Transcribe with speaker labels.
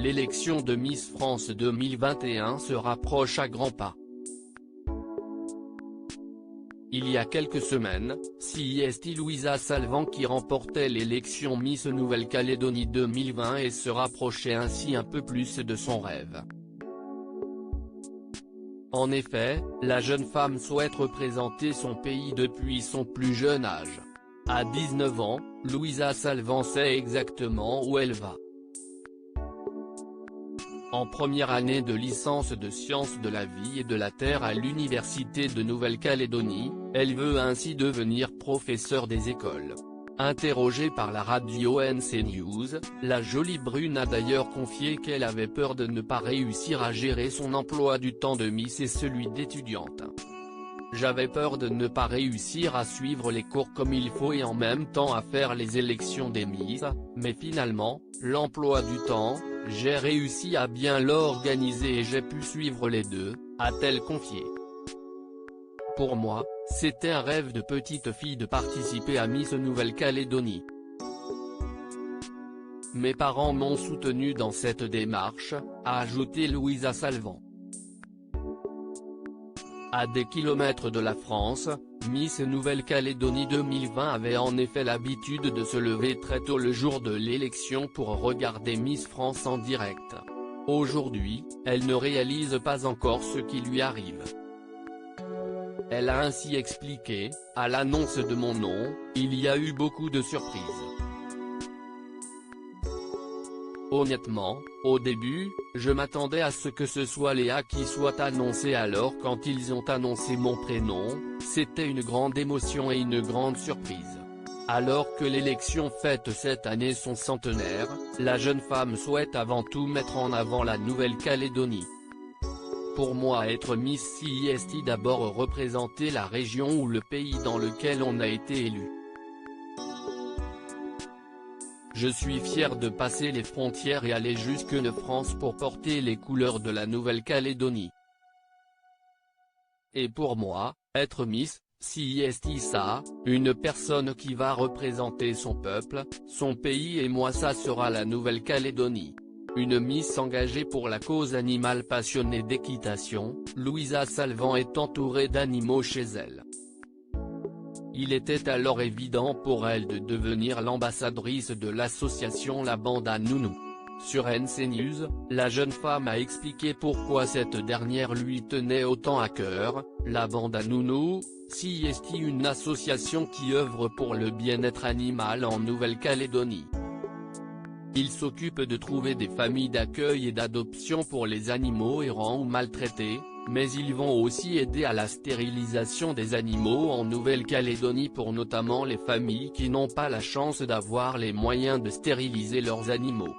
Speaker 1: l'élection de Miss France 2021 se rapproche à grands pas. Il y a quelques semaines, c'est Louisa Salvan qui remportait l'élection Miss Nouvelle-Calédonie 2020 et se rapprochait ainsi un peu plus de son rêve. En effet, la jeune femme souhaite représenter son pays depuis son plus jeune âge. À 19 ans, Louisa Salvan sait exactement où elle va. En première année de licence de sciences de la vie et de la terre à l'Université de Nouvelle-Calédonie, elle veut ainsi devenir professeure des écoles. Interrogée par la radio NC News, la jolie brune a d'ailleurs confié qu'elle avait peur de ne pas réussir à gérer son emploi du temps de Miss et celui d'étudiante. J'avais peur de ne pas réussir à suivre les cours comme il faut et en même temps à faire les élections des Miss, mais finalement, l'emploi du temps, j'ai réussi à bien l'organiser et j'ai pu suivre les deux, a-t-elle confié. Pour moi, c'était un rêve de petite fille de participer à Miss Nouvelle-Calédonie. Mes parents m'ont soutenu dans cette démarche, a ajouté Louisa Salvan. À des kilomètres de la France, Miss Nouvelle-Calédonie 2020 avait en effet l'habitude de se lever très tôt le jour de l'élection pour regarder Miss France en direct. Aujourd'hui, elle ne réalise pas encore ce qui lui arrive. Elle a ainsi expliqué, à l'annonce de mon nom, il y a eu beaucoup de surprises. Honnêtement, au début, je m'attendais à ce que ce soit Léa qui soit annoncée alors quand ils ont annoncé mon prénom, c'était une grande émotion et une grande surprise. Alors que l'élection fête cette année son centenaire, la jeune femme souhaite avant tout mettre en avant la Nouvelle-Calédonie. Pour moi être Miss c'est d'abord représenter la région ou le pays dans lequel on a été élu. Je suis fier de passer les frontières et aller jusque en France pour porter les couleurs de la Nouvelle-Calédonie. Et pour moi, être Miss, c'est ça, une personne qui va représenter son peuple, son pays et moi ça sera la Nouvelle-Calédonie. Une Miss engagée pour la cause animale passionnée d'équitation, Louisa Salvan est entourée d'animaux chez elle. Il était alors évident pour elle de devenir l'ambassadrice de l'association La Bande à Nounou. Sur NC News, la jeune femme a expliqué pourquoi cette dernière lui tenait autant à cœur. La Bande à Nounou, c'est une association qui œuvre pour le bien-être animal en Nouvelle-Calédonie. Il s'occupe de trouver des familles d'accueil et d'adoption pour les animaux errants ou maltraités, mais ils vont aussi aider à la stérilisation des animaux en Nouvelle-Calédonie pour notamment les familles qui n'ont pas la chance d'avoir les moyens de stériliser leurs animaux.